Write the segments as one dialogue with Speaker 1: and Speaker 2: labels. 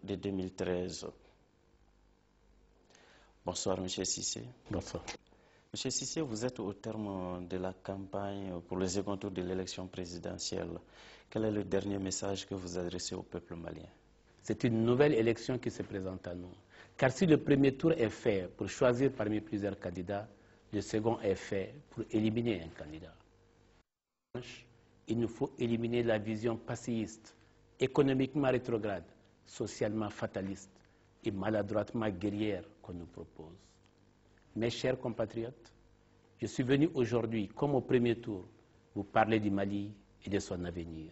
Speaker 1: de 2013. Bonsoir, M. Cissé.
Speaker 2: Bonsoir.
Speaker 1: M. Cissé, vous êtes au terme de la campagne pour le second tour de l'élection présidentielle. Quel est le dernier message que vous adressez au peuple malien?
Speaker 2: C'est une nouvelle élection qui se présente à nous. Car si le premier tour est fait pour choisir parmi plusieurs candidats, le second est fait pour éliminer un candidat. Il nous faut éliminer la vision passéiste, économiquement rétrograde, socialement fataliste et maladroitement guerrière qu'on nous propose. Mes chers compatriotes, je suis venu aujourd'hui, comme au premier tour, vous parler du Mali et de son avenir.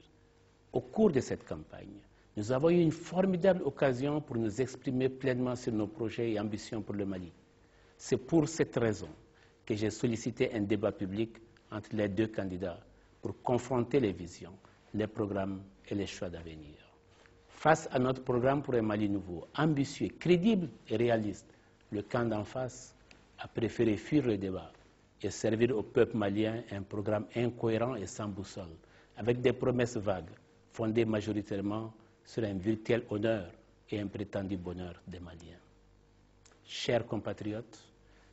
Speaker 2: Au cours de cette campagne, nous avons eu une formidable occasion pour nous exprimer pleinement sur nos projets et ambitions pour le Mali. C'est pour cette raison que j'ai sollicité un débat public entre les deux candidats pour confronter les visions, les programmes et les choix d'avenir. Face à notre programme pour un Mali nouveau, ambitieux, crédible et réaliste, le camp d'en face a préféré fuir le débat et servir au peuple malien un programme incohérent et sans boussole, avec des promesses vagues, fondées majoritairement sur un virtuel honneur et un prétendu bonheur des Maliens. Chers compatriotes,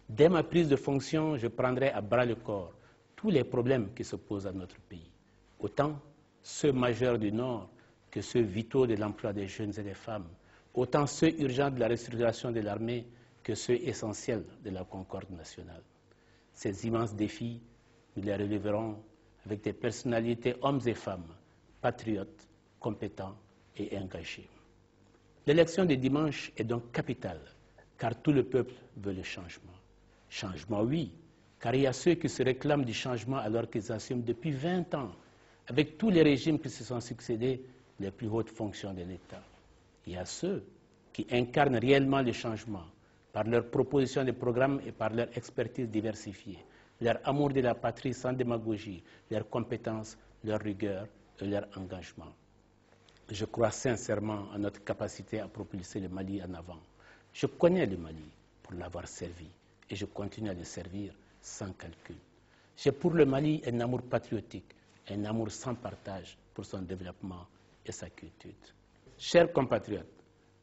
Speaker 2: dès ma prise de fonction, je prendrai à bras le corps tous les problèmes qui se posent à notre pays, autant ceux majeurs du Nord que ceux vitaux de l'emploi des jeunes et des femmes, autant ceux urgents de la restructuration de l'armée que ceux essentiels de la concorde nationale. Ces immenses défis, nous les relèverons avec des personnalités, hommes et femmes, patriotes, compétents et engagés. L'élection de dimanche est donc capitale, car tout le peuple veut le changement. Changement, oui, car il y a ceux qui se réclament du changement alors qu'ils assument depuis 20 ans, avec tous les régimes qui se sont succédés, les plus hautes fonctions de l'État. Il y a ceux qui incarnent réellement le changement par leurs propositions de programmes et par leur expertise diversifiée, leur amour de la patrie sans démagogie, leurs compétences, leur rigueur et leur engagement. Je crois sincèrement en notre capacité à propulser le Mali en avant. Je connais le Mali pour l'avoir servi et je continue à le servir sans calcul. J'ai pour le Mali un amour patriotique, un amour sans partage pour son développement et sa quiétude. Chers compatriotes,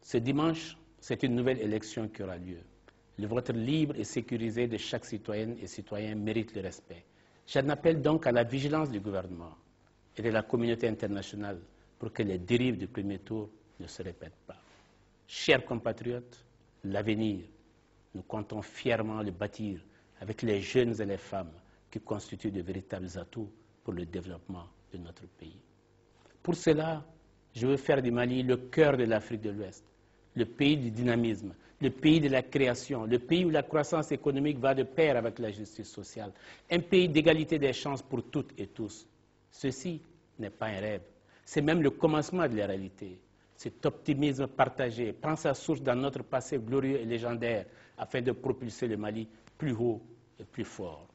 Speaker 2: ce dimanche, c'est une nouvelle élection qui aura lieu. Le vote libre et sécurisé de chaque citoyenne et citoyen mérite le respect. J'en appelle donc à la vigilance du gouvernement et de la communauté internationale pour que les dérives du premier tour ne se répètent pas. Chers compatriotes, l'avenir, nous comptons fièrement le bâtir avec les jeunes et les femmes qui constituent de véritables atouts pour le développement de notre pays. Pour cela, je veux faire du Mali le cœur de l'Afrique de l'Ouest, le pays du dynamisme, le pays de la création, le pays où la croissance économique va de pair avec la justice sociale, un pays d'égalité des chances pour toutes et tous. Ceci n'est pas un rêve, c'est même le commencement de la réalité. Cet optimisme partagé prend sa source dans notre passé glorieux et légendaire afin de propulser le Mali plus haut et plus fort.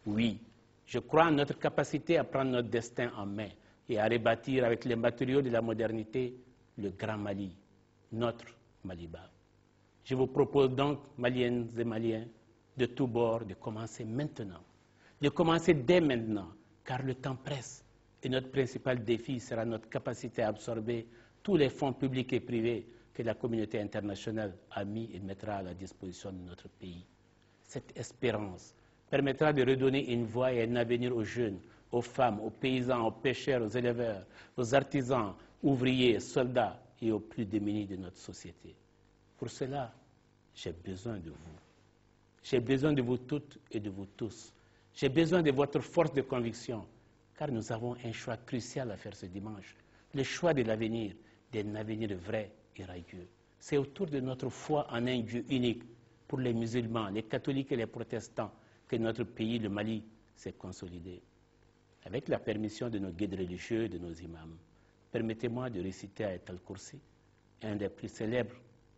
Speaker 2: Oui, je crois en notre capacité à prendre notre destin en main et à rebâtir avec les matériaux de la modernité le grand Mali, notre Maliba. Je vous propose donc, Maliennes et Maliens, de tous bords, de commencer maintenant, de commencer dès maintenant, car le temps presse et notre principal défi sera notre capacité à absorber tous les fonds publics et privés que la communauté internationale a mis et mettra à la disposition de notre pays. Cette espérance permettra de redonner une voie et un avenir aux jeunes, aux femmes, aux paysans, aux pêcheurs, aux éleveurs, aux artisans, ouvriers, soldats et aux plus démunis de notre société. Pour cela, j'ai besoin de vous. J'ai besoin de vous toutes et de vous tous. J'ai besoin de votre force de conviction, car nous avons un choix crucial à faire ce dimanche, le choix de l'avenir, d'un avenir vrai et radieux. C'est autour de notre foi en un Dieu unique pour les musulmans, les catholiques et les protestants que notre pays, le Mali, s'est consolidé. Avec la permission de nos guides religieux et de nos imams, permettez-moi de réciter Ayat al-Kursi, un des plus célèbres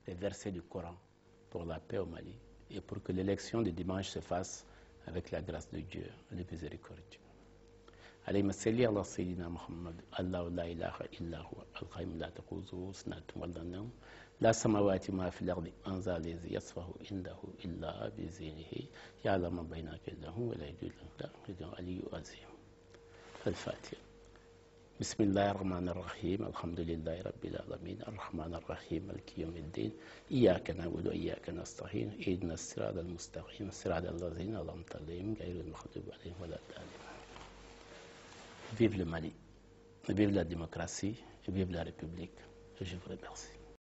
Speaker 2: des versets du Coran, pour la paix au Mali et pour que l'élection de dimanche se fasse avec la grâce de Dieu, le miséricordieux. اللهم صل على سيدنا محمد الله لا اله الا هو القيوم لا تأخذه سنة ولا نوم لا سماوات ما في الارض انزل الذي يصفه عنده الا بإذنه يعلم ما بين يديه ولا يدري له علي عظيم الفاتحة. Bismillahirrahmanirrahim. Alhamdulillahi Rabbil Alamin. Ar-Rahmanir-Rahim. Maliki Yawmiddin. Iyyaka na'budu wa iyyaka nasta'in. Ihdinas siratal mustaqim. Siratal ladzina an'amta alayhim ghayril maghdubi alayhim waladdallin. Vive le Mali. Vive la démocratie. Vive la République. Je vous remercie.